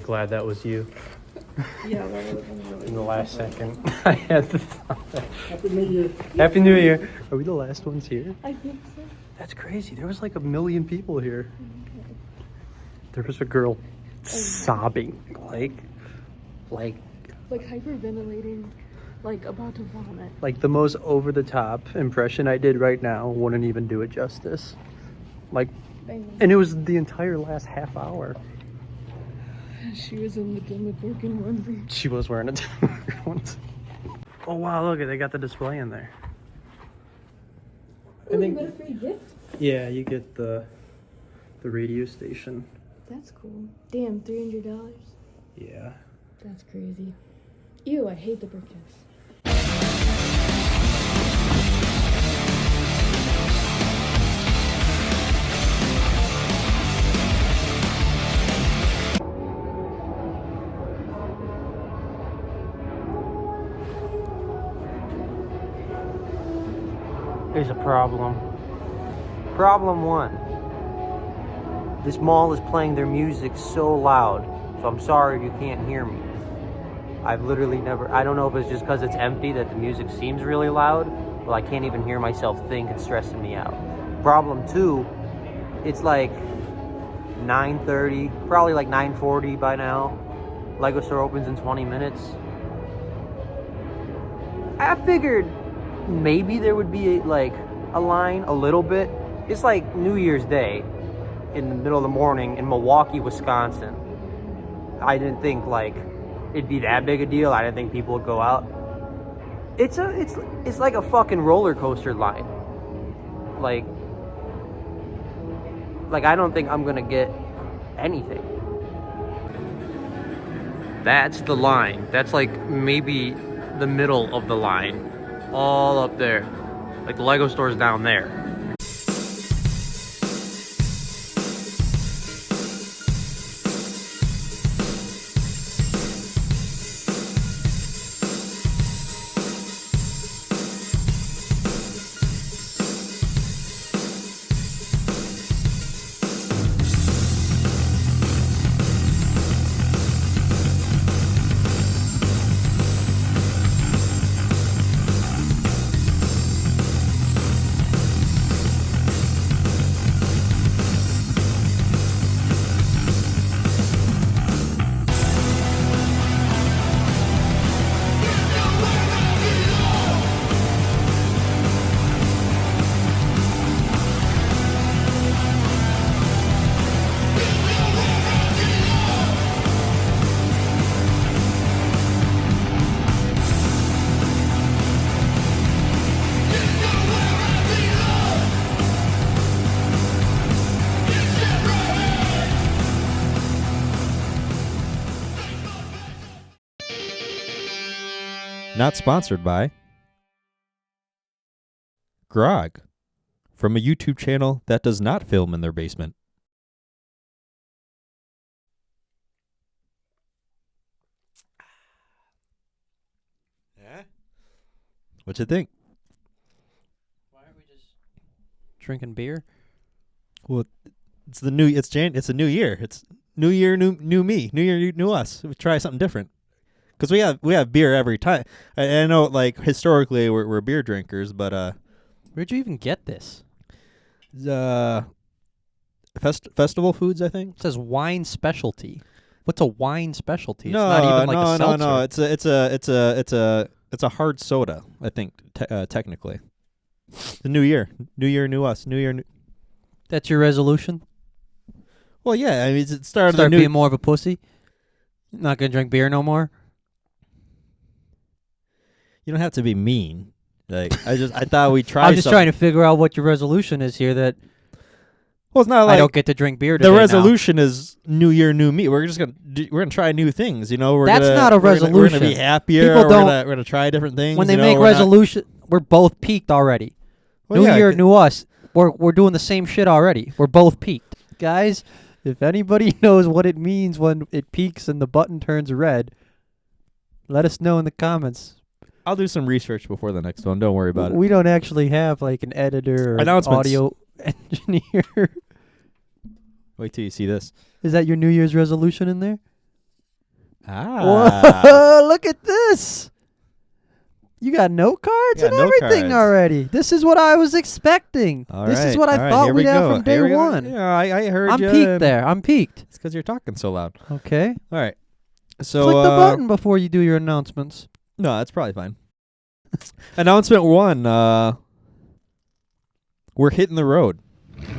glad that was you. Yeah, that would have been really In the last second, I had to stop that. Happy New Year. Happy New Year. Are we the last ones here? I think so. That's crazy. There was like 1 million people here. There was a girl sobbing, like hyperventilating, like about to vomit. Like the most over-the-top impression I did right now wouldn't even do it justice. Like, and it was the entire last half hour. She was in the Demogorgon onesie. She was wearing a Demogorgon onesie. Oh wow, look, they got the display in there. Oh, you got a free gift? Yeah, you get the radio station. That's cool. Damn, $300? Yeah. That's crazy. Ew, I hate the brickheads. Here's a problem. Problem 1. This mall is playing their music so loud, so I'm sorry if you can't hear me. I've literally never, I don't know if it's just because it's empty that the music seems really loud, but I can't even hear myself think. It's stressing me out. Problem 2, it's like 9:30, probably like 9:40 by now. Lego store opens in 20 minutes. I figured maybe there would be like a line a little bit. It's like New Year's Day in the middle of the morning in Milwaukee, Wisconsin. I didn't think like it'd be that big a deal. I didn't think people would go out. It's like a fucking roller coaster line. Like I don't think I'm gonna get anything. That's the line. That's like maybe the middle of the line. All up there. Like the Lego store's down there. Not sponsored by Grog, from a YouTube channel that does not film in their basement. Yeah? What you think? Why aren't we just drinking beer? Well, it's a new year. It's new year, new me. New year, new us. We try something different. Because we have beer every time. I know, like, historically we're beer drinkers, but Where'd you even get this? Festival Foods, I think. It says wine specialty. What's a wine specialty? No, it's not even like a seltzer. It's a hard soda, I think, technically. The new year, new us, new year. That's your resolution? Well, yeah, I mean, it started Start being more of a pussy? Not gonna drink beer no more? You don't have to be mean. Like I thought we'd try. I'm just trying to figure out what your resolution is here. That well, it's not like I don't get to drink beer today. The resolution is new year, new me. We're just gonna try new things. You know, That's not a resolution. We're gonna be happier. People don't. We're gonna try different things. When they make resolution, we're both peaked already. Well, new yeah, year, new us. We're doing the same shit already. We're both peaked, guys. If anybody knows what it means when it peaks and the button turns red, let us know in the comments. I'll do some research before the next one. Don't worry about it. We don't actually have like an editor or an audio engineer. Wait till you see this. Is that your New Year's resolution in there? Ah. Whoa, look at this. You got note cards Got and note everything cards. already. This is what I was expecting. This is what I thought here we'd we have go. from day Here we go. one. Yeah, I heard I'm you. peaked there. I'm peaked. It's because you're talking so loud. Okay. All right. So Click the button before you do your announcements. No, that's probably fine. Announcement 1. We're hitting the road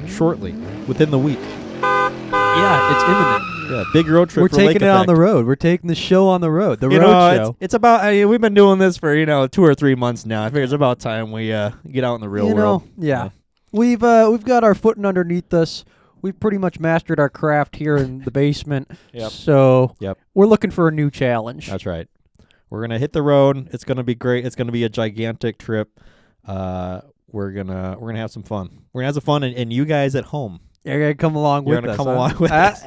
shortly, within the week. Yeah, it's imminent. Yeah, big road trip. We're for Lake taking it on Effect. the road. We're taking the show on the road. The You road know, show. it's about. We've been doing this for 2 or 3 months now. I figure it's about time we get out in the real world. Yeah. We've got our footing underneath us. We've pretty much mastered our craft here in the basement. Yep. So Yep. we're looking for a new challenge. That's right. We're gonna hit the road. It's gonna be great. It's gonna be a gigantic trip. We're gonna have some fun. We're gonna have some fun, and you guys at home, You're gonna come along you're with gonna us. come huh? along with us.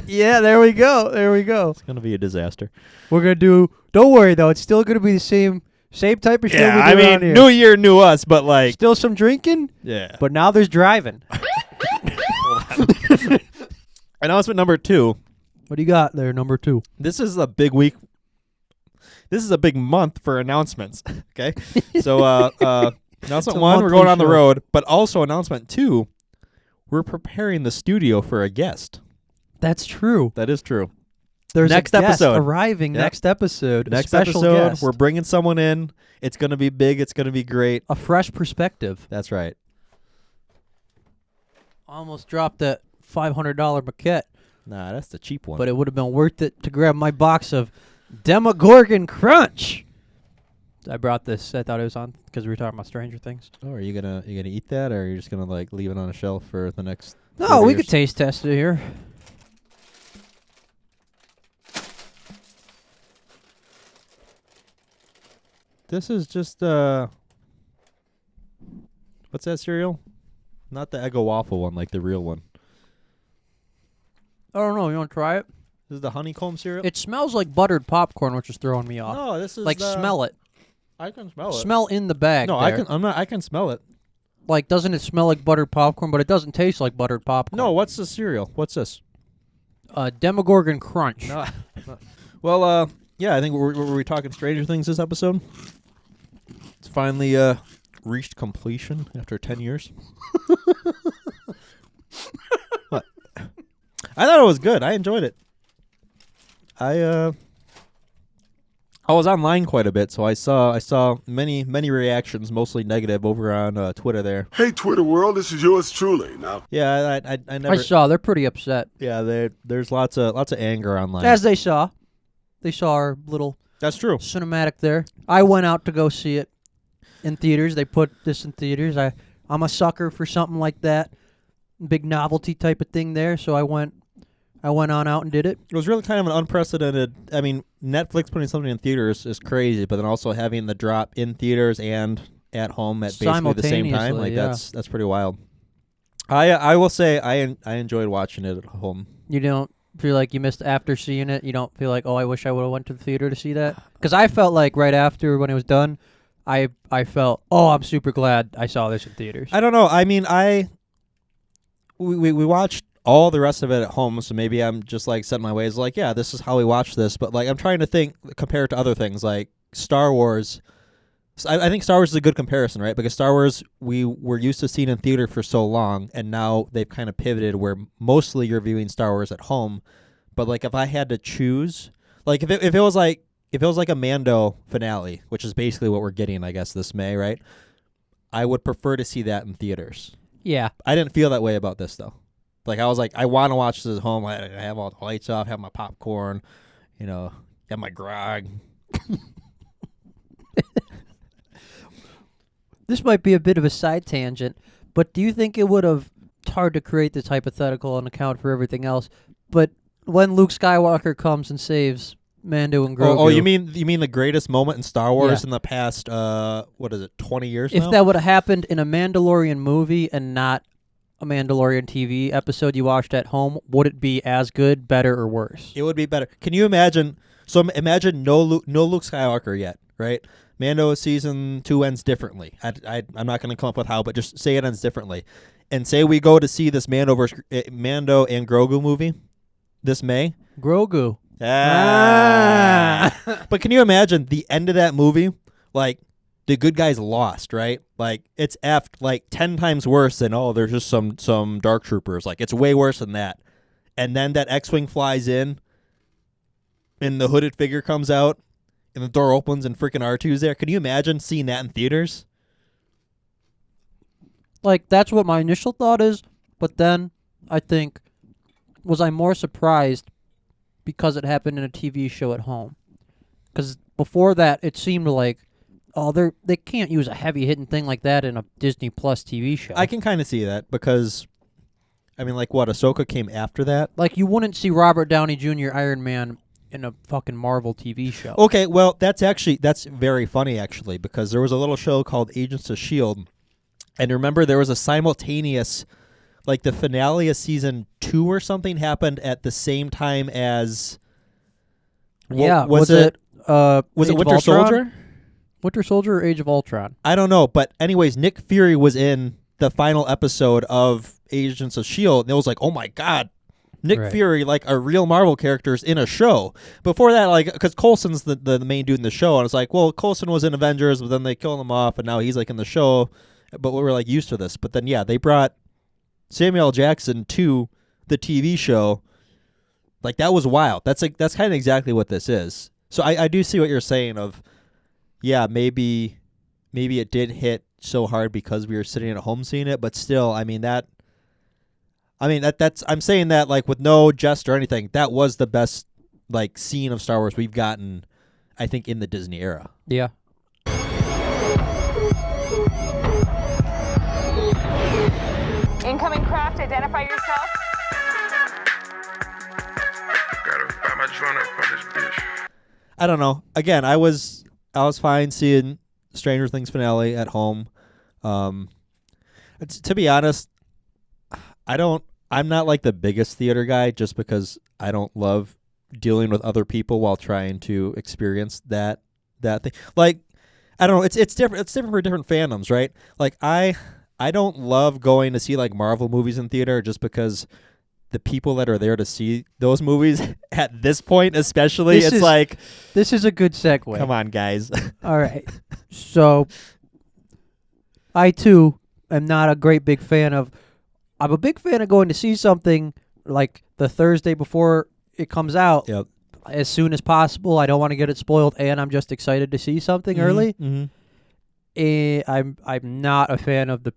Yeah, there we go. There we go. It's gonna be a disaster. We're gonna do. Don't worry though. It's still gonna be the same type of show. Yeah, we I do around mean, here. New Year, new us, but like, Still some drinking, yeah. but now there's driving. Announcement number 2. What do you got there, number 2? This is a big week. This is a big month for announcements. Okay, so announcement 1, we're going on the show. road, but also announcement 2, we're preparing the studio for a guest. That's true. That is true. There's Next a guest episode. arriving Yep. next episode. A Next special episode, guest. we're bringing someone in. It's gonna be big. It's gonna be great. A fresh perspective. That's right. Almost dropped that $500 maquette, Nah, that's the cheap one. but it would have been worth it to grab my box of Demogorgon Crunch. I brought this. I thought it was on because we were talking about Stranger Things. oh, are you gonna eat that, or are you just gonna like leave it on a shelf for the next? No, 30 we years? could taste test it here. This is just what's that cereal? Not the Eggo waffle one, like the real one. I don't know. You want to try it? This is the honeycomb cereal. It smells like buttered popcorn, which is throwing me off. No, this is Like smell it. I can smell it. Smell in the bag. No, there. I can smell it. Like, doesn't it smell like buttered popcorn? But it doesn't taste like buttered popcorn. No, what's the cereal? What's this? Demogorgon Crunch. No. Well, yeah, I think were we talking Stranger Things this episode? It's finally reached completion after 10 years. What? I thought it was good. I enjoyed it. I was online quite a bit, so I saw many reactions, mostly negative, over on Twitter there. Hey, Twitter world, this is yours truly. Now, Yeah, I never. I saw. They're pretty upset. Yeah, there's lots of anger online. As they saw. They saw our little That's true. cinematic there. I went out to go see it in theaters. They put this in theaters. I'm a sucker for something like that. Big novelty type of thing there. So I went on out and did it. It was really kind of an unprecedented. I mean, Netflix putting something in theaters is crazy, but then also having the drop in theaters and at home at basically the same time, like yeah. that's pretty wild. I will say I enjoyed watching it at home. You don't feel like you missed after seeing it? You don't feel like, oh, I wish I would have went to the theater to see that? Because I felt like right after when it was done, I felt, oh, I'm super glad I saw this in theaters. I don't know. I mean, we watched all the rest of it at home, so maybe I'm just like setting my ways. Like, yeah, this is how we watch this. But like, I'm trying to think, compare it to other things like Star Wars. I think Star Wars is a good comparison, right? Because Star Wars, we were used to seeing in theater for so long, and now they've kind of pivoted where mostly you're viewing Star Wars at home. But like, if I had to choose, like if it was like a Mando finale, which is basically what we're getting, I guess, this May, right? I would prefer to see that in theaters. Yeah. I didn't feel that way about this though. Like, I was like, I want to watch this at home. I have all the lights off, have my popcorn, have my grog. This might be a bit of a side tangent, but do you think it would have, it's hard to create this hypothetical and account for everything else, but when Luke Skywalker comes and saves Mando and Grogu. Oh, you mean the greatest moment in Star Wars Yeah. in the past 20 years if now? that would have happened in a Mandalorian movie and not a Mandalorian TV episode you watched at home, would it be as good, better, or worse? It would be better. Can you imagine? So imagine no Luke Skywalker yet, right? Mando season 2 ends differently. I'm not going to come up with how, but just say it ends differently. And say we go to see this Mando and Grogu movie this May. Grogu. But can you imagine the end of that movie? Like, the good guys lost, right? Like, it's effed like 10 times worse than, oh, there's just some dark troopers. Like, it's way worse than that. And then that X-Wing flies in, and the hooded figure comes out, and the door opens, and freaking R2's there. Can you imagine seeing that in theaters? Like, that's what my initial thought is, but then I think, was I more surprised because it happened in a TV show at home? Because before that, it seemed like, oh, they can't use a heavy-hitting thing like that in a Disney Plus TV show. I can kind of see that because, I mean, like, what, Ahsoka came after that? Like, you wouldn't see Robert Downey Jr. Iron Man in a fucking Marvel TV show. Okay, well, that's very funny, actually, because there was a little show called Agents of S.H.I.E.L.D., and remember there was a simultaneous, like, the finale of season 2 or something happened at the same time as... Was it Age Winter of Ultron? Soldier? Winter Soldier or Age of Ultron? I don't know, but anyways, Nick Fury was in the final episode of Agents of S.H.I.E.L.D., and it was like, oh my god, Nick Right. Fury, like a real Marvel character's in a show. Before that, like, because Coulson's the main dude in the show, and it's like, well, Coulson was in Avengers, but then they killed him off, and now he's like in the show, but we were like used to this. But then, yeah, they brought Samuel L. Jackson to the TV show. Like, that was wild. That's kind of exactly what this is. So I do see what you're saying of, yeah, maybe it did hit so hard because we were sitting at home seeing it, but still, that's I'm saying that like with no jest or anything. That was the best like scene of Star Wars we've gotten, I think, in the Disney era. Yeah. Incoming craft, identify yourself. Gotta buy my joint up on this bitch. I don't know. Again, I was fine seeing Stranger Things finale at home. To be honest, I'm not like the biggest theater guy just because I don't love dealing with other people while trying to experience that thing. Like, I don't know, it's different. It's different for different fandoms, right? Like, I don't love going to see like Marvel movies in theater just because the people that are there to see those movies at this point, especially, This is a good segue. come on, guys. All right. So, I too am not a great big fan of. I'm a big fan of going to see something like the Thursday before it comes out Yep. as soon as possible. I don't want to get it spoiled, and I'm just excited to see something early. Mm-hmm. I'm not a fan of the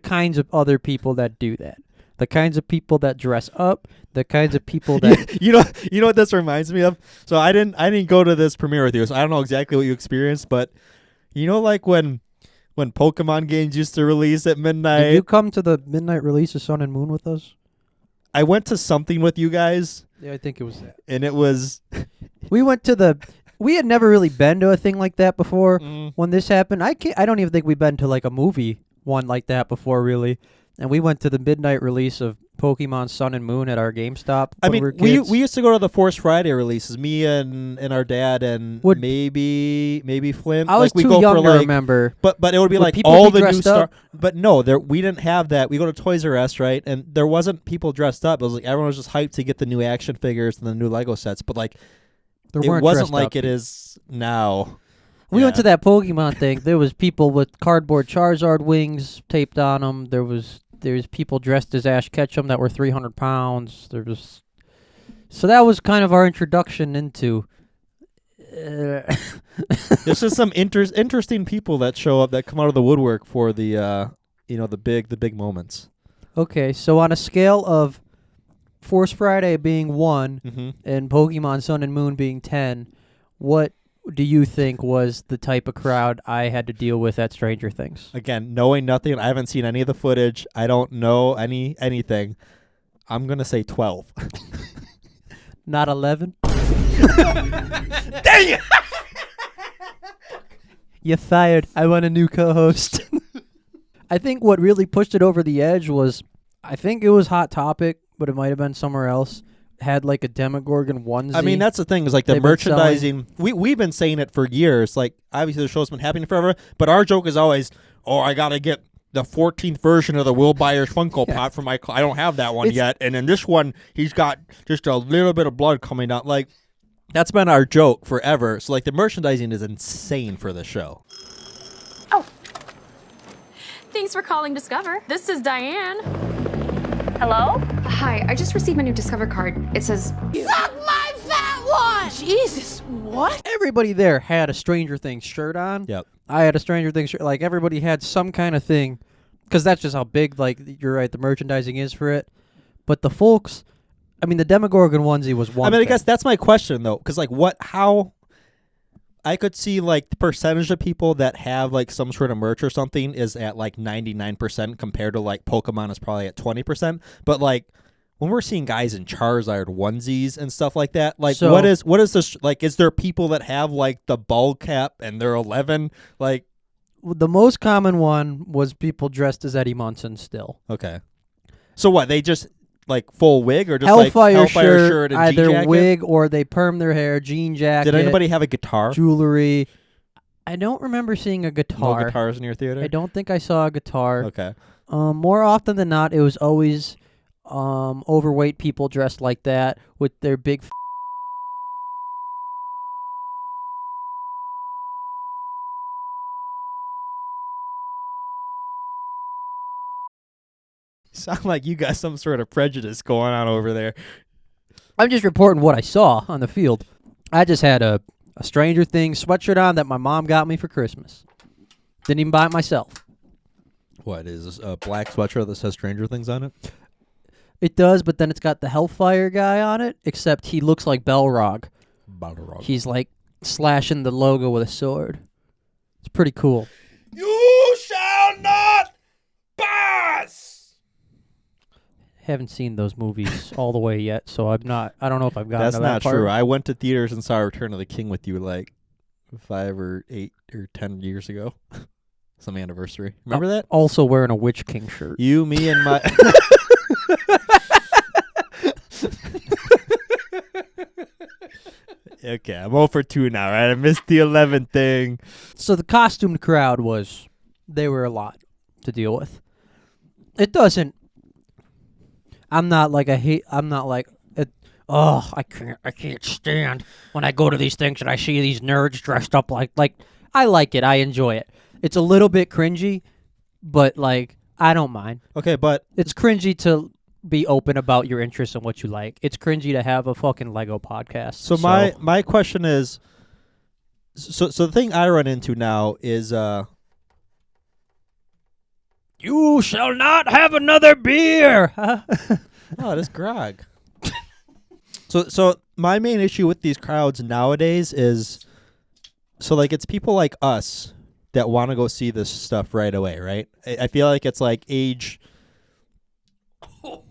kinds of other people that do that. The kinds of people that dress up, the kinds of people that you know what this reminds me of? So I didn't go to this premiere with you, so I don't know exactly what you experienced, but you know, like when Pokemon games used to release at midnight. Did you come to the midnight release of Sun and Moon with us? I went to something with you guys, Yeah, I think it was that. and it was We had never really been to a thing like that before. Mm. When this happened, I don't even think we've been to like a movie one like that before, really. And we went to the midnight release of Pokemon Sun and Moon at our GameStop. I when mean, we were we kids. used to go to the Force Friday releases, me and our dad and Would- maybe Flint. I was like, we too go young for to like, remember. But it would be Would like people all be the new dressed Star. up? But no, we didn't have that. We go to Toys R Us, right? And there wasn't people dressed up. It was like everyone was just hyped to get the new action figures and the new Lego sets. But like There it weren't wasn't dressed like up. it is now. We went Yeah. to that Pokemon thing. There was people with cardboard Charizard wings taped on them. There was people dressed as Ash Ketchum that were 300 pounds. So that was kind of our introduction into. There's just some interesting people that show up that come out of the woodwork for the the big moments. Okay, so on a scale of Force Friday being 1 Mm-hmm. and Pokemon Sun and Moon being 10, what do you think was the type of crowd I had to deal with at Stranger Things? Again, knowing nothing, I haven't seen any of the footage. I don't know anything. I'm gonna say 12. Not 11? Dang it! You're fired. I want a new co-host. I think what really pushed it over the edge was, I think it was Hot Topic, but it might have been somewhere else. Had like a Demogorgon onesie. I mean, that's the thing is like the They've been merchandising. We've been saying it for years. Like obviously the show's been happening forever, but our joke is always, oh, I gotta get the 14th version of the Will Byers Funko Pop from my. I don't have that one yet, and in this one, he's got just a little bit of blood coming out. Like that's been our joke forever. So like the merchandising is insane for the show. Oh. Thanks for calling Discover. This is Diane. Hello? Hi, I just received my new Discover card. It says, Suck my fat one! Jesus, what? Everybody there had a Stranger Things shirt on. Yep. I had a Stranger Things shirt. Like, everybody had some kind of thing. Because that's just how big, like, you're right, the merchandising is for it. But the folks, I mean, the Demogorgon onesie was one I thing. guess that's my question, though. Because, like, how... I could see, like, the percentage of people that have, like, some sort of merch or something is at, like, 99% compared to, like, Pokemon is probably at 20%. But, like, when we're seeing guys in Charizard onesies and stuff like that, like, So- what is this, like, is there people that have, like, the ball cap and they're 11? Like, The most common one was people dressed as Eddie Munson still. okay. So what, they just, like, full wig or just, Hellfire, like, Hellfire shirt and either jean jacket? wig or they perm their hair, jean jacket. Did anybody have a guitar? Jewelry. I don't remember seeing a guitar. No guitars in your theater? I don't think I saw a guitar. Okay. More often than not, it was always overweight people dressed like that with their big. Sound like you got some sort of prejudice going on over there. I'm just reporting what I saw on the field. I just had a Stranger Things sweatshirt on that my mom got me for Christmas. Didn't even buy it myself. What is this, a black sweatshirt that says Stranger Things on it? It does, but then it's got the Hellfire guy on it, except he looks like Balrog. Balrog. He's like slashing the logo with a sword. It's pretty cool. You shall not pass. Haven't seen those movies all the way yet, so I don't know if I've gotten That's to that not part. true. I went to theaters and saw Return of the King with you like 5 or 8 or 10 years ago. Some anniversary. Remember that? Also wearing a Witch King shirt. You, me, and my... Okay, I'm 0 for 2 now, right? I missed the 11th thing. So the costumed crowd they were a lot to deal with. It doesn't. I'm not like I can't stand when I go to these things and I see these nerds dressed up like I like it. I enjoy it. It's a little bit cringy, but like I don't mind. Okay, but It's cringy to be open about your interests and what you like. It's cringy to have a fucking Lego podcast. So my question is, so the thing I run into now is you shall not have another beer. oh, it is grog. So my main issue with these crowds nowadays is, so like it's people like us that want to go see this stuff right away, right? I feel like it's like age. You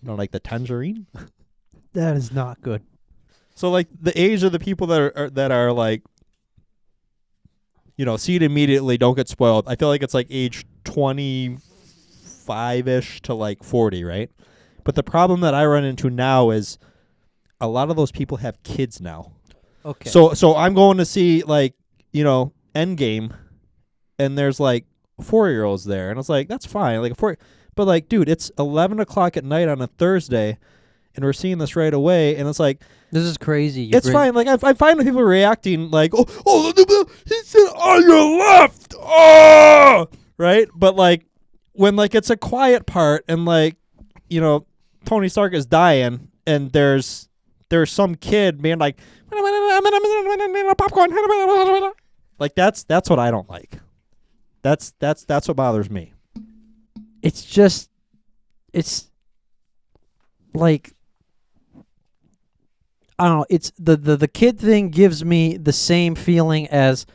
know, like the tangerine. That is not good. So like the age of the people that are like, you know, see it immediately, don't get spoiled. I feel like it's like age 25-ish to like 40, right? But the problem that I run into now is a lot of those people have kids now. Okay. So I'm going to see like, you know, Endgame, and there's like 4-year-olds there, and it's like that's fine, like but like, dude, it's 11 o'clock at night on a Thursday, and we're seeing this right away, and it's like this is crazy. it's fine. Like I find people reacting like, oh, he said on your left, oh, right. But like when like it's a quiet part and like, you know, Tony Stark is dying and there's some kid being like, popcorn, like that's what I don't like. That's what bothers me. It's like, I don't know. It's the kid thing gives me the same feeling as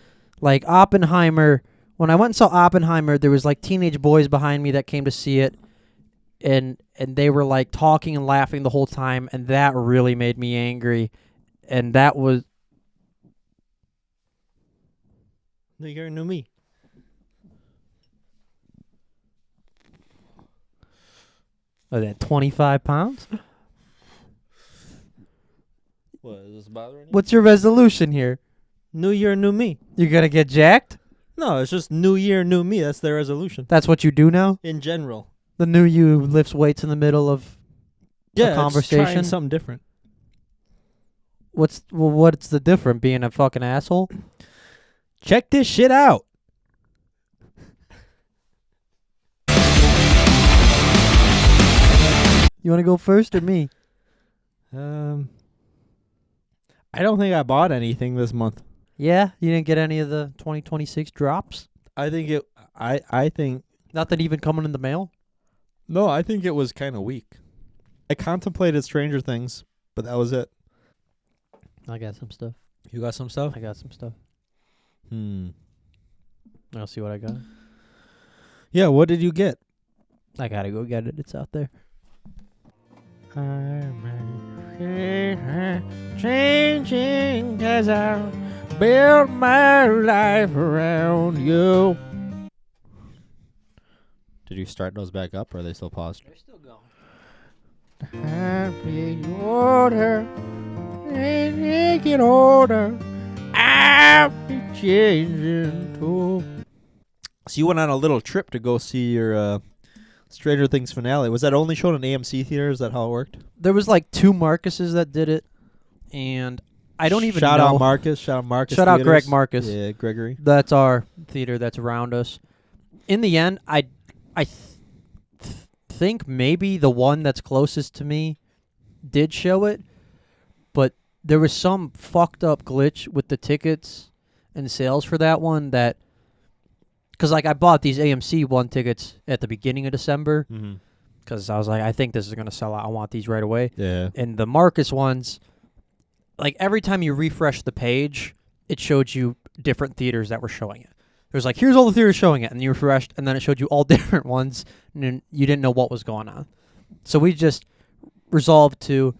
like Oppenheimer. When I went and saw Oppenheimer, there was like teenage boys behind me that came to see it, and they were like talking and laughing the whole time, and that really made me angry. And that was You're new me. that 25 pounds. What is this bothering you? What's your resolution here? New year, new me. You gonna get jacked? No, it's just new year, new me. That's their resolution. That's what you do now? In general. The new you lifts weights in the middle of a conversation? Trying something different. What's the difference? Being a fucking asshole? Check this shit out. You want to go first or me? I don't think I bought anything this month. Yeah? You didn't get any of the 2026 drops? I think I think Nothing even coming in the mail? no, I think it was kind of weak. I contemplated Stranger Things, but that was it. I got some stuff. You got some stuff? I got some stuff. I'll I'll see what I got. Yeah, what did you get? I gotta go get it. It's out there. Changing 'cause I built my life around you. Did you start those back up, or are they still paused? They're still going. Happy order, make it order. I'll be changing too. So you went on a little trip to go see your Stranger Things finale. Was that only shown in AMC theaters? Is that how it worked? There was like 2 Marcuses that did it, and I don't even Shout know. out Marcus. Shout out Marcus. Shout out Theaters. Greg Marcus. Yeah, Gregory. That's our theater that's around us. In the end, I think maybe the one that's closest to me did show it, but there was some fucked up glitch with the tickets and sales for that one that, because like I bought these AMC 1 tickets at the beginning of December because I was like, I think this is going to sell out. I want these right away. Yeah. And the Marcus ones, like every time you refresh the page, it showed you different theaters that were showing it. It was like, here's all the theaters showing it, and you refreshed, and then it showed you all different ones, and then you didn't know what was going on. So we just resolved to,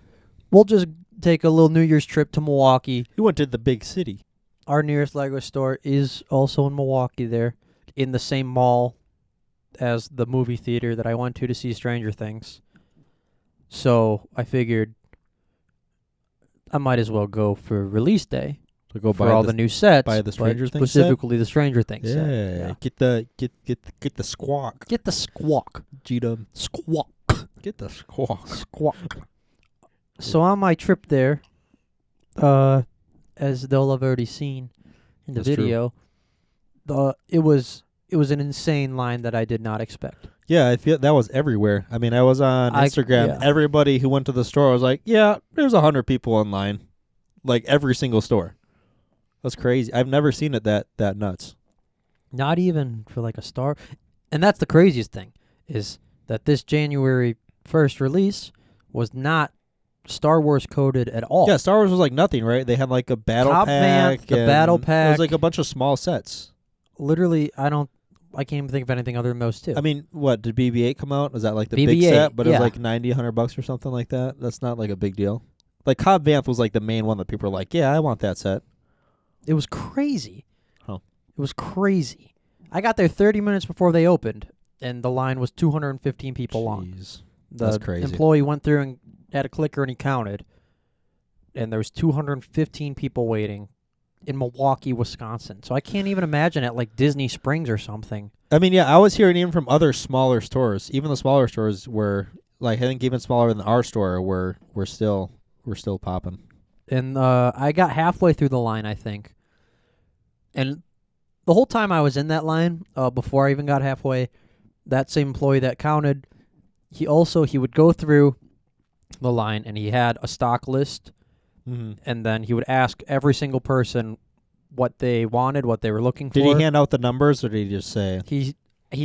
we'll just take a little New Year's trip to Milwaukee. You went to the big city. Our nearest Lego store is also in Milwaukee there, in the same mall as the movie theater that I went to see Stranger Things. So I figured I might as well go for release day. To go for buy all the new sets, buy the but Stranger Things set? specifically the Stranger Things Yeah. set. Get the squawk. Get the squawk. G-dub. Squawk. Get the squawk. Squawk. So on my trip there, as they'll have already seen in the That's true. video, it was an insane line that I did not expect. Yeah, I feel that was everywhere. I mean, I was on Instagram. yeah. Everybody who went to the store was like, yeah, there's 100 people in line. Like every single store. That's crazy. I've never seen it that nuts. Not even for like a Star. And that's the craziest thing, is that this January 1st release was not Star Wars coded at all. Yeah, Star Wars was like nothing, right? They had like a battle Cobb pack. Vanth, the and battle It was pack. like a bunch of small sets. Literally, I can't even think of anything other than those 2. I mean, what, did BB-8 come out? Was that like the big BB-8, set? But it yeah. was like $90, $100 or something like that? That's not like a big deal. Like Cobb Vanth was like the main one that people were like, yeah, I want that set. It was crazy. Huh. It was crazy. I got there 30 minutes before they opened, and the line was 215 people long. Jeez. The That's crazy. employee went through and had a clicker and he counted, and there was 215 people waiting in Milwaukee, Wisconsin. So I can't even imagine at like Disney Springs or something. I mean, yeah, I was hearing even from other smaller stores. Even the smaller stores were, like, I think even smaller than our store were still popping. And I got halfway through the line, I think. And the whole time I was in that line, before I even got halfway, that same employee that counted, he would go through the line and he had a stock list, and then he would ask every single person what they wanted, what they were looking for. Did he hand out the numbers, or did he just say? He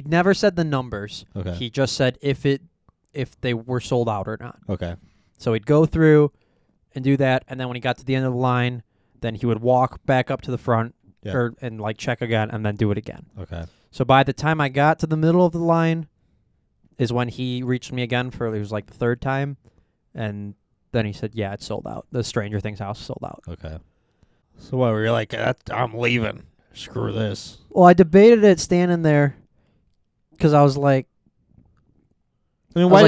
never said the numbers. Okay. He just said if they were sold out or not. Okay. So he'd go through and do that, and then when he got to the end of the line, then he would walk back up to the front and like check again and then do it again. Okay. So by the time I got to the middle of the line is when he reached me again for, it was like the 3rd time, and then he said, yeah, it's sold out. The Stranger Things house is sold out. Okay. So what, were you like, I'm leaving. Screw this. Well, I debated it standing there because I was like, I mean, why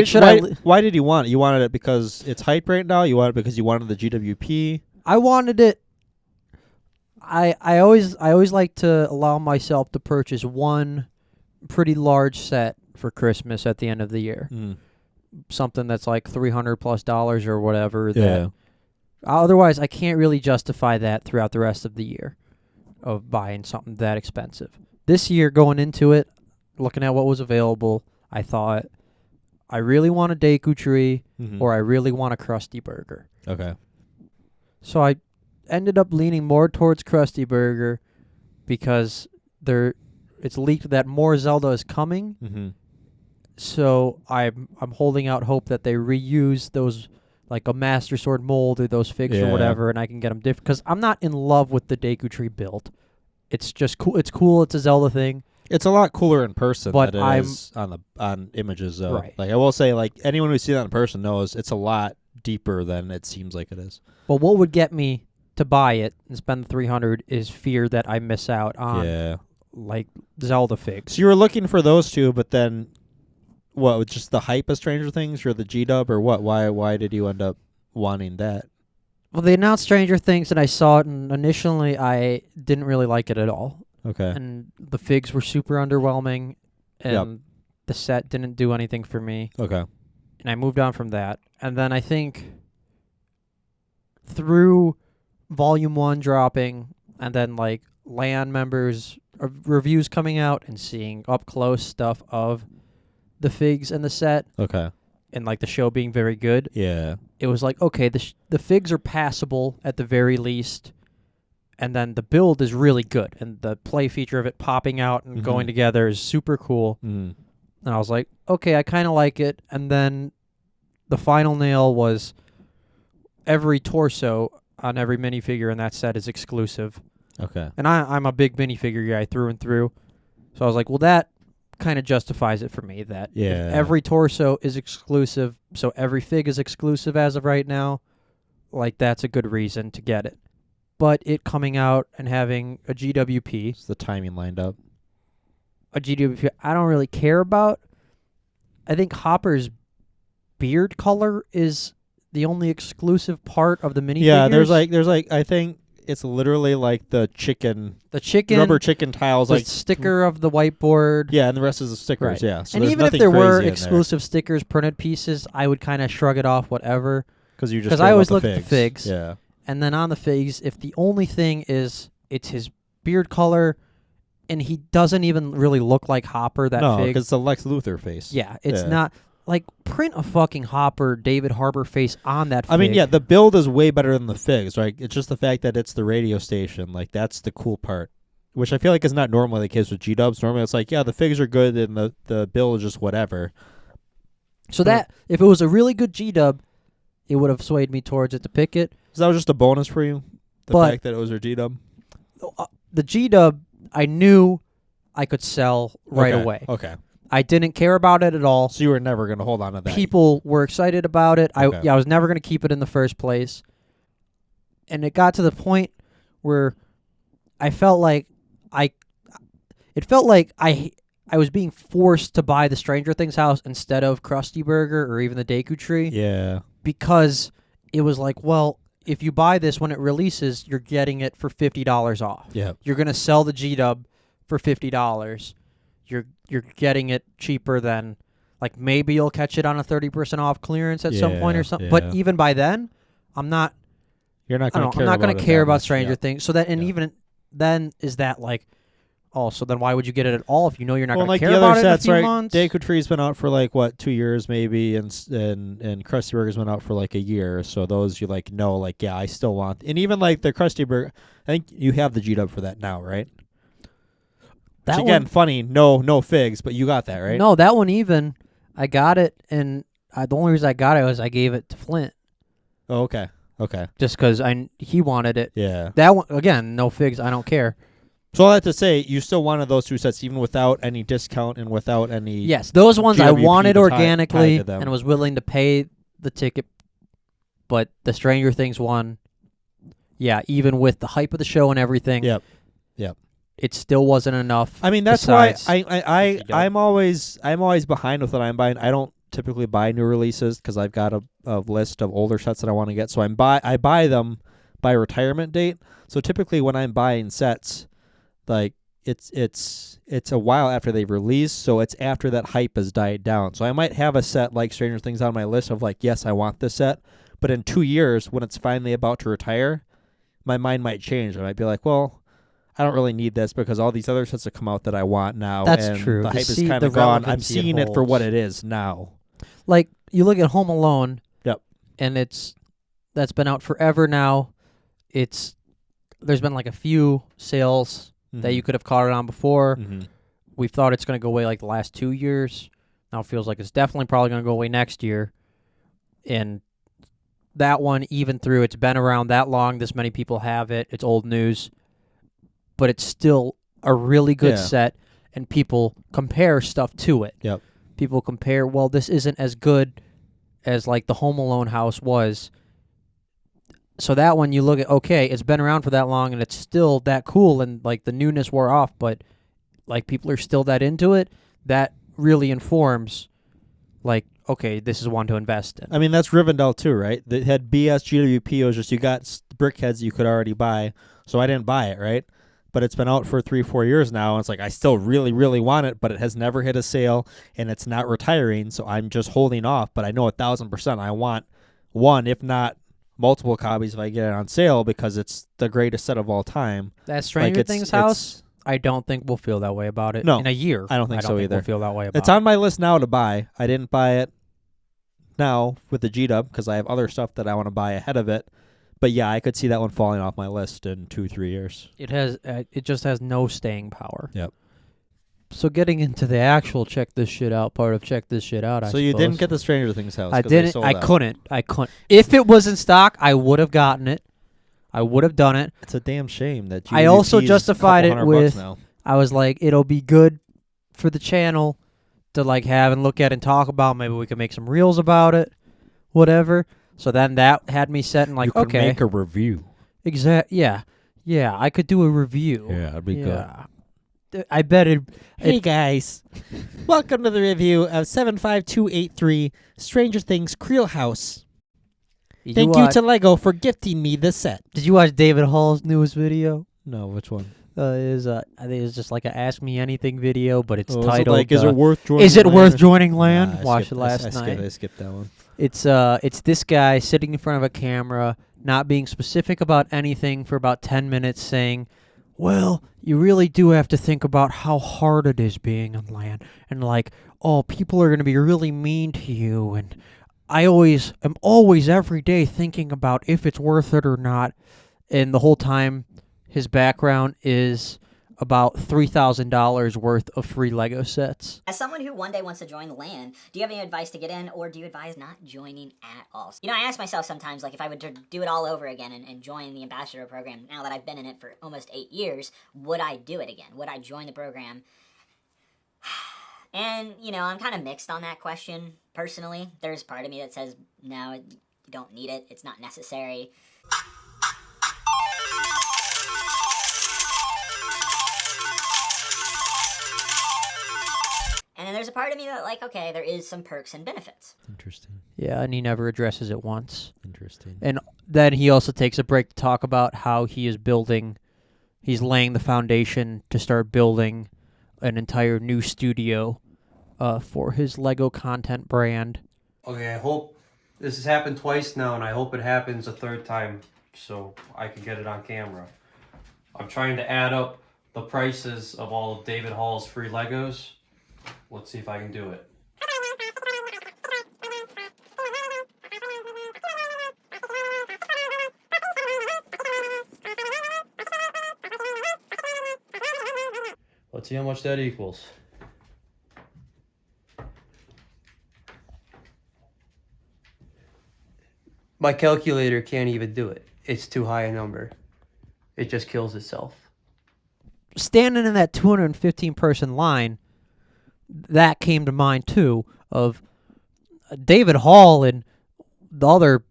did you want it? You wanted it because it's hype right now? You wanted it because you wanted the GWP? I wanted it I always like to allow myself to purchase one pretty large set for Christmas at the end of the year. Something that's like $300+ or whatever. Yeah. Otherwise, I can't really justify that throughout the rest of the year of buying something that expensive. This year, going into it, looking at what was available, I thought I really want a Deku tree or I really want a Krusty Burger. Okay. So I ended up leaning more towards Krusty Burger because it's leaked that more Zelda is coming. So I'm holding out hope that they reuse those, like a Master Sword mold or those figs or whatever, and I can get them different. Because I'm not in love with the Deku tree build. It's just cool. It's cool. It's a Zelda thing. It's a lot cooler in person But than it is on images, though. Right. Like I will say, like anyone who's seen that in person knows it's a lot deeper than it seems like it is. But what would get me to buy it and spend the $300 is fear that I miss out on like Zelda figs. So you were looking for those two, but then what? Was just the hype of Stranger Things or the G-Dub or what? Why did you end up wanting that? Well, they announced Stranger Things and I saw it, and initially I didn't really like it at all. Okay. And the figs were super underwhelming, and the set didn't do anything for me. Okay. And I moved on from that. And then I think through Volume 1 dropping, and then like LAN members reviews coming out and seeing up close stuff of the figs and the set, Okay. and like the show being very good, Yeah. it was like, okay, the figs are passable at the very least, and then the build is really good, and the play feature of it popping out and going together is super cool. And I was like, okay, I kind of like it. And then the final nail was every torso on every minifigure in that set is exclusive. Okay. And I'm a big minifigure guy through and through. So I was like, well, that kind of justifies it for me, that if every torso is exclusive, so every fig is exclusive as of right now, like that's a good reason to get it. But it coming out and having a GWP. It's the timing lined up. A GWP I don't really care about. I think Hopper's beard color is the only exclusive part of the minifigures. Yeah, there's like I think it's literally like the rubber chicken tiles, the like sticker of the whiteboard. Yeah, and the rest is the stickers. Right. Yeah, so and there's even if nothing there were crazy in exclusive stickers, printed pieces, I would kind of shrug it off, whatever. Because I always look at the figs. Yeah. And then on the figs, if the only thing is it's his beard color, and he doesn't even really look like Hopper, that No, fig. because it's a Lex Luthor face. Yeah, it's not. Like, print a fucking Hopper, David Harbour face on that fig. I mean, yeah, the build is way better than the figs, right? It's just the fact that it's the radio station. Like, that's the cool part, which I feel like is not normally the case with G-Dubs. Normally it's like, yeah, the figs are good and the build is just whatever. So that, if it was a really good G-Dub, it would have swayed me towards it to pick it. So that was just a bonus for you? The fact that it was your G-Dub? The G-Dub, I knew I could sell right away. Okay. I didn't care about it at all. So you were never going to hold on to that? People were excited about it. Okay. I was never going to keep it in the first place. And it got to the point where I felt like I was being forced to buy the Stranger Things house instead of Krusty Burger or even the Deku Tree. Yeah. Because it was like, well, if you buy this when it releases, you're getting it for $50 off. Yeah. You're going to sell the G-Dub for $50. You're getting it cheaper than, like, maybe you'll catch it on a 30% off clearance at some point or something. But even by then, I'm not You're not going to care I'm not going going to care about Stranger Things. So that, and even then, is that like, oh, so then why would you get it at all if you know you're not going to care about it in a few months? Deku Tree's been out for like, what, 2 years maybe, and Krusty Burger's been out for like a year. So those you like know, like, yeah, I still want. And even like the Krusty Burger, I think you have the G-Dub for that now, right? That Which, again, one, funny, no figs, but you got that, right? No, that one even, I got it, and the only reason I got it was I gave it to Flint. Oh, okay. Okay. Just because he wanted it. Yeah. That one, again, no figs, I don't care. So all that to say, you still wanted those two sets even without any discount and without any... Yes, those ones I GWP wanted to tie organically to them. and was willing to pay the ticket. But the Stranger Things one, yeah, even with the hype of the show and everything, Yep. it still wasn't enough. I mean, that's why besides I'm always behind with what I'm buying. I don't typically buy new releases because I've got a list of older sets that I want to get. So I buy them, by retirement date. So typically when I'm buying sets, like it's a while after they've released, so it's after that hype has died down. So I might have a set like Stranger Things on my list of like, yes, I want this set, but in 2 years when it's finally about to retire, my mind might change. I might be like, well, I don't really need this because all these other sets have come out that I want now. That's and true. The To hype is see kind the of gone. I'm relevancy it seeing it for what holds. it is now. Like, you look at Home Alone. Yep. And that's been out forever now. There's been like a few sales that you could have caught it on before. Mm-hmm. We've thought it's going to go away like the last 2 years. Now it feels like it's definitely probably going to go away next year. And that one, even through it's been around that long, this many people have it. It's old news. But it's still a really good set, and people compare stuff to it. Yep. People compare, well, this isn't as good as like the Home Alone house was. So that one you look at, okay, it's been around for that long and it's still that cool and like the newness wore off, but like people are still that into it. That really informs like, okay, this is one to invest in. I mean, that's Rivendell too, right? That had BS GWP. It was just you got brickheads you could already buy, so I didn't buy it, right? But it's been out for 3-4 years now, and it's like I still really, really want it, but it has never hit a sale, and it's not retiring, so I'm just holding off. But I know 1,000% I want one, if not multiple copies if I get it on sale, because it's the greatest set of all time. That Stranger Things house, I don't think we'll feel that way about it in a year. I don't think so either. We'll feel that way about it's on my list now to buy. I didn't buy it now with the G-Dub because I have other stuff that I want to buy ahead of it. But yeah, I could see that one falling off my list in 2-3 years. It just has no staying power. Yep. So getting into the actual check this shit out part of check this shit out, I So you suppose. didn't get the Stranger Things house? I 'cause they didn't. sold I out. couldn't. If it was in stock, I would have gotten it. I would have done it. It's a damn shame that I also GWP is justified a it couple $100 with. now. I was like, it'll be good for the channel to like have and look at and talk about. Maybe we can make some reels about it, whatever. So then that had me set and like, you could okay, make a review. Yeah. I could do a review. Yeah, that'd be good. I bet it. Hey guys, welcome to the review of 75283 Stranger Things Creel House. Thank you to Lego for gifting me this set. Did you watch David Hall's newest video? No, which one? I think it's just like a Ask Me Anything video, but it's Is it titled. like, is it worth joining? Is it land worth or- joining land? Nah, I Watched skipped- it last night. I skipped that one. It's this guy sitting in front of a camera, not being specific about anything for about 10 minutes, saying, well, you really do have to think about how hard it is being on land. And like, oh, people are going to be really mean to you. And I'm always every day thinking about if it's worth it or not. And the whole time, his background is about $3,000 worth of free Lego sets. As someone who one day wants to join the LAN, do you have any advice to get in, or do you advise not joining at all? You know, I ask myself sometimes, like, if I were to do it all over again and join the ambassador program, now that I've been in it for almost 8 years, would I do it again? Would I join the program? And, you know, I'm kind of mixed on that question, personally. There's part of me that says, no, you don't need it, it's not necessary. And then there's a part of me that, like, okay, there is some perks and benefits. Interesting. Yeah, and he never addresses it once. Interesting. And then he also takes a break to talk about how he's laying the foundation to start building an entire new studio for his Lego content brand. Okay, I hope this has happened twice now, and I hope it happens a third time so I can get it on camera. I'm trying to add up the prices of all of David Hall's free Legos. Let's see if I can do it. Let's see how much that equals. My calculator can't even do it. It's too high a number. It just kills itself. Standing in that 215-person line, that came to mind, too, of David Hall and the other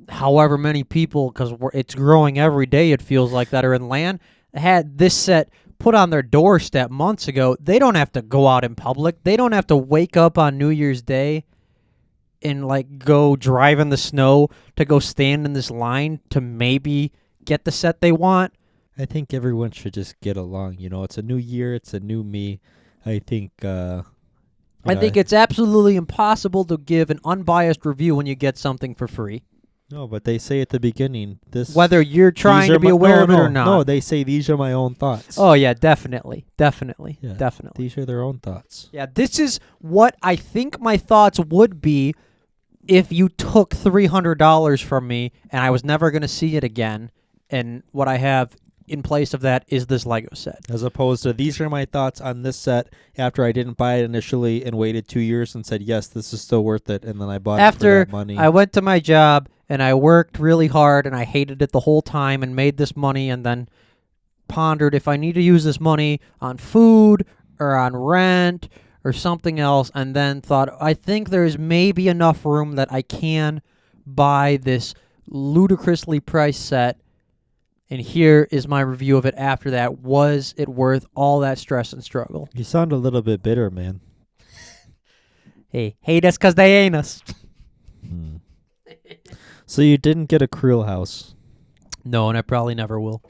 however many people, because it's growing every day, it feels like, that are in LAN, had this set put on their doorstep months ago. They don't have to go out in public. They don't have to wake up on New Year's Day and, like, go drive in the snow to go stand in this line to maybe get the set they want. I think everyone should just get along. You know, it's a new year. It's a new me. I think. I think it's absolutely impossible to give an unbiased review when you get something for free. No, but they say at the beginning this. Whether you're trying to be aware of it or not. No, they say these are my own thoughts. Oh yeah, definitely. Yeah, Definitely. These are their own thoughts. Yeah, this is what I think my thoughts would be if you took $300 from me and I was never going to see it again. And what I have in place of that is this Lego set. As opposed to these are my thoughts on this set after I didn't buy it initially and waited 2 years and said, yes, this is still worth it. And then I bought it for that money. I went to my job and I worked really hard and I hated it the whole time and made this money and then pondered if I need to use this money on food or on rent or something else, and then thought, I think there's maybe enough room that I can buy this ludicrously priced set. And here is my review of it after that. Was it worth all that stress and struggle? You sound a little bit bitter, man. Hey, hate us because they ain't us. So you didn't get a Creel house. No, and I probably never will.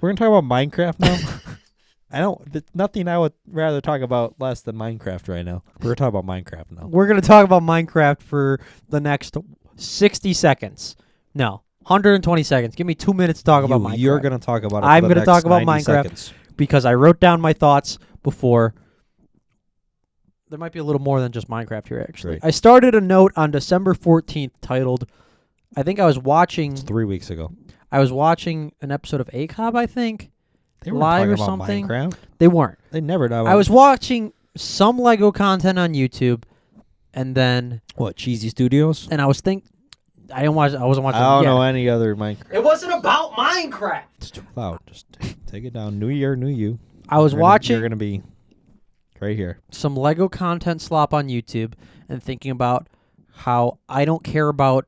We're going to talk about Minecraft now? There's nothing I would rather talk about less than Minecraft right now. We're going to talk about Minecraft now. We're going to talk about Minecraft for the next 60 seconds. No. 120 seconds. Give me 2 minutes to talk about Minecraft. You're going to talk about it. I'm going to talk about Minecraft seconds. because I wrote down my thoughts before. There might be a little more than just Minecraft here, actually. Right. I started a note on December 14th titled, I think I was watching... It's 3 weeks ago. I was watching an episode of ACOB, I think. They weren't live talking or about something. Minecraft. They weren't. They never know. I was watching some Lego content on YouTube, and then... What, Cheesy Studios? And I was thinking... I wasn't watching. I don't know any other Minecraft. It wasn't about Minecraft. It's too loud. Just take it down. New year, new you. I was watching. You're gonna be right here. Some Lego content slop on YouTube and thinking about how I don't care about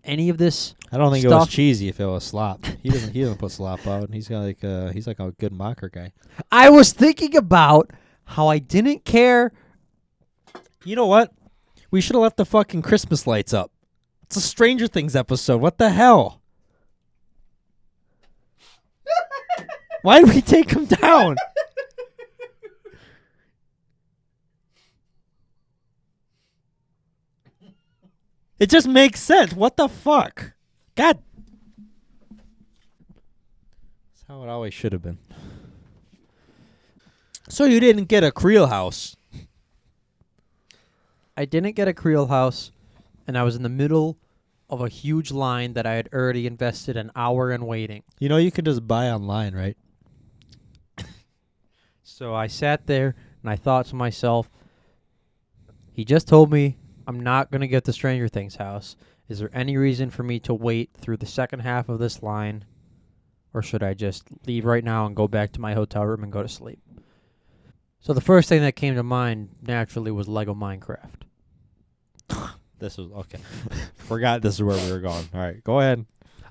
any of this. I don't think stuff. it was cheesy if it was slop. He doesn't put slop out. He's got he's like a good mocker guy. I was thinking about how I didn't care. You know what? We should have left the fucking Christmas lights up. It's a Stranger Things episode. What the hell? Why did we take them down? It just makes sense. What the fuck? God. That's how it always should have been. So you didn't get a Creel house. I didn't get a Creel house, and I was in the middle of a huge line that I had already invested an hour in waiting. You know, you can just buy online, right? So I sat there, and I thought to myself, he just told me I'm not going to get the Stranger Things house. Is there any reason for me to wait through the second half of this line, or should I just leave right now and go back to my hotel room and go to sleep? So the first thing that came to mind, naturally, was Lego Minecraft. This was okay. Forgot this is where we were going. All right, go ahead.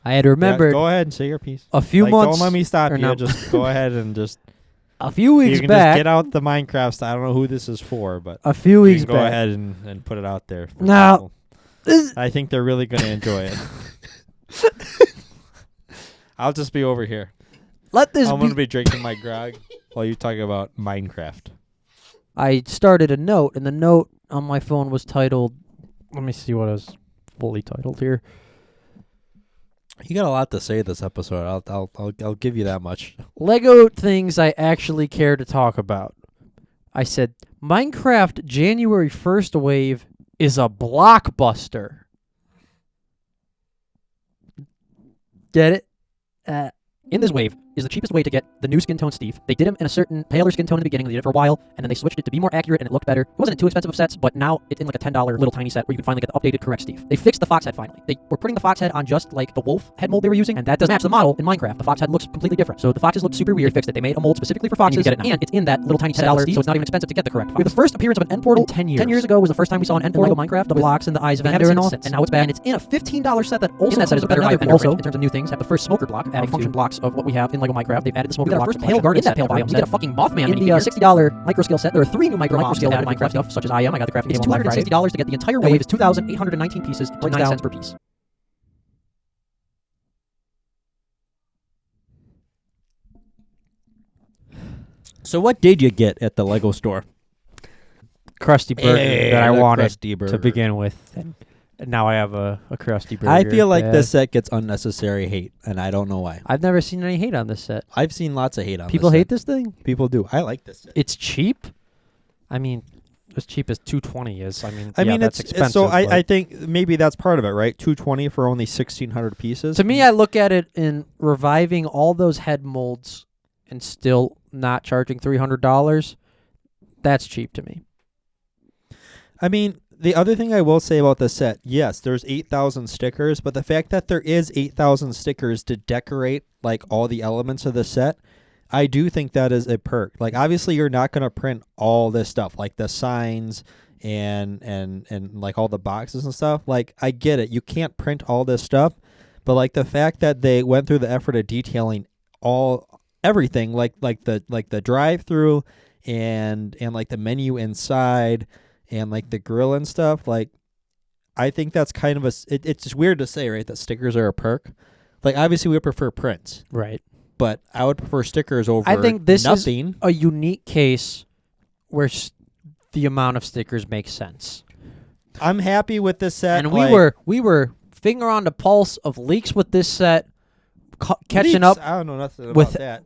I had remembered Go ahead and say your piece. a few months... Don't let me stop or you. no. Just go ahead and just... A few weeks you can back... just get out the Minecraft stuff. I don't know who this is for, but... A few weeks you can back... go ahead and put it out there. For Now... people. I think they're really going to enjoy it. I'll just be over here. Let this I'm going to be drinking my grog while you talk about Minecraft. I started a note, and the note on my phone was titled... Let me see what it was fully titled here. You got a lot to say this episode. I'll give you that much. Lego things I actually care to talk about. I said, Minecraft January 1st wave is a blockbuster. Get it? In this wave is the cheapest way to get the new skin tone Steve. They did him in a certain paler skin tone in the beginning. They did it for a while, and then they switched it to be more accurate, and it looked better. It wasn't too expensive of sets, but now it's in like a $10 little tiny set where you can finally get the updated correct Steve. They fixed the fox head finally. They were putting the fox head on just like the wolf head mold they were using, and that doesn't match the model in Minecraft. The fox head looks completely different. So the foxes look super weird. They fixed it. They made a mold specifically for foxes, and it's in that little tiny $10 Steve, so it's not even expensive to get the correct fox. We have the first appearance of an end portal in 10 years. 10 years ago was the first time we saw an end portal in Lego Minecraft, the blocks and the eyes of Ender and all, and now it's back. And it's in a $15 set that also has a better eye, and also, in terms of new things, have the first smoker block, adding function blocks of what we have in Lego Minecraft. They've added the smoker block. First pale garden set pale biome. You get a fucking Mothman in the $60 micro scale set. There are 3 new micro scale added Minecraft stuff, such as I am. I got the crafting game on $260 to get the entire wave. Is 2,819 pieces. It's 9 cents per piece. So what did you get at the Lego store? Krusty Burger that I the wanted Krusty to Burger. begin with, and now I have a Krusty Burger. I feel like Yeah. this set gets unnecessary hate, and I don't know why. I've never seen any hate on this set. I've seen lots of hate on People this hate set. this thing. People do. I like this set. It's cheap. I mean, as cheap as $220 is. I mean, I mean, that's it's expensive. so I but think maybe that's part of it, right? $220 for only 1,600 pieces. to me, I look at it in reviving all those head molds and still not charging $300. That's cheap to me. I mean, the other thing I will say about this set, yes, there's 8,000 stickers, but the fact that there is 8,000 stickers to decorate like all the elements of the set, I do think that is a perk. Like, obviously, you're not going to print all this stuff, like the signs and like all the boxes and stuff. Like, I get it. You can't print all this stuff, but like the fact that they went through the effort of detailing everything, like the drive-through and like the menu inside and like the grill and stuff, like I think that's kind of it's just weird to say, right, that stickers are a perk. Like, obviously we prefer prints, Right. but I would prefer stickers over I think this nothing. is a unique case where the amount of stickers makes sense. I'm happy with this set. And like, we were finger on the pulse of leaks with this set, catching leaks, up I don't know nothing about with that.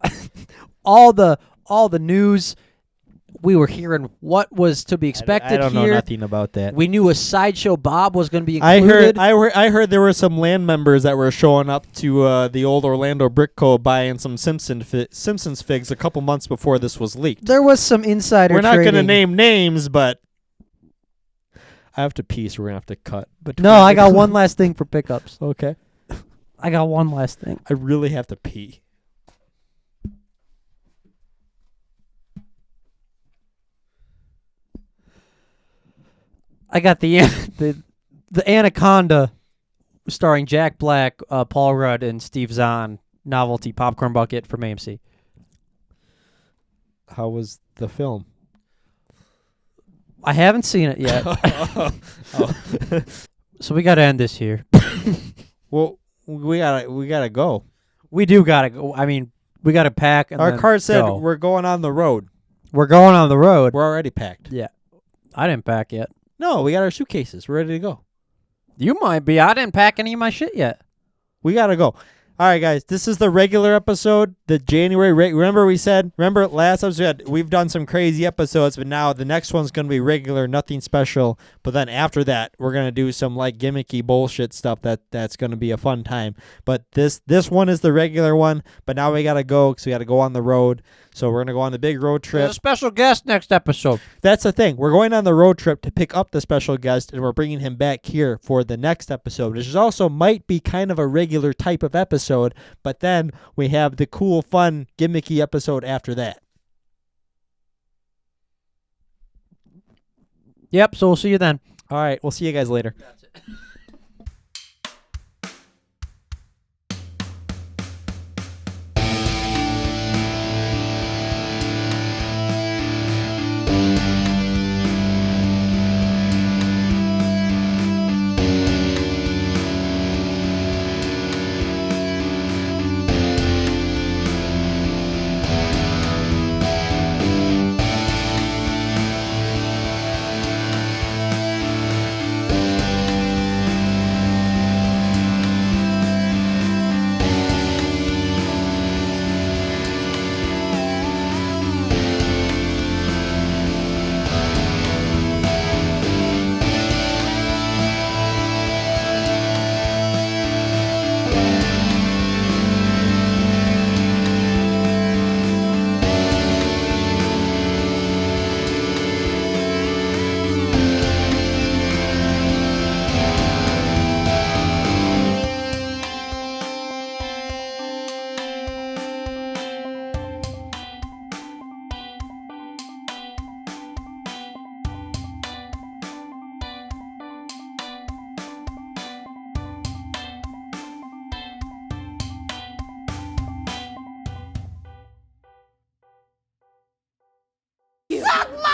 all the news. We were hearing what was to be expected I don't here. know nothing about that. We knew a Sideshow Bob was going to be I included. heard there were some land members that were showing up to the old Orlando Brick Co. buying some Simpsons figs a couple months before this was leaked. There was some insider We're not trading. going to name names, but I have to pee, so we're going to have to cut. No, I got one last thing for pickups. Okay. I got one last thing. I really have to pee. I got the Anaconda, starring Jack Black, Paul Rudd, and Steve Zahn novelty popcorn bucket from AMC. How was the film? I haven't seen it yet, so we got to end this here. Well, we gotta go. We do gotta go. I mean, we gotta pack. And Our then car said go. we're going on the road. We're going on the road. We're already packed. Yeah, I didn't pack yet. No, we got our suitcases. We're ready to go. You might be. I didn't pack any of my shit yet. We gotta go. All right, guys. This is the regular episode. The January. Remember last episode we've done some crazy episodes, but now the next one's gonna be regular, nothing special. But then after that, we're gonna do some like gimmicky bullshit stuff that's gonna be a fun time. But this one is the regular one. But now we gotta go because we gotta go on the road. So we're gonna go on the big road trip. There's a special guest next episode. That's the thing. We're going on the road trip to pick up the special guest, and we're bringing him back here for the next episode, which is also might be kind of a regular type of episode, but then we have the cool, fun, gimmicky episode after that. Yep. So we'll see you then. All right. We'll see you guys later. Suck my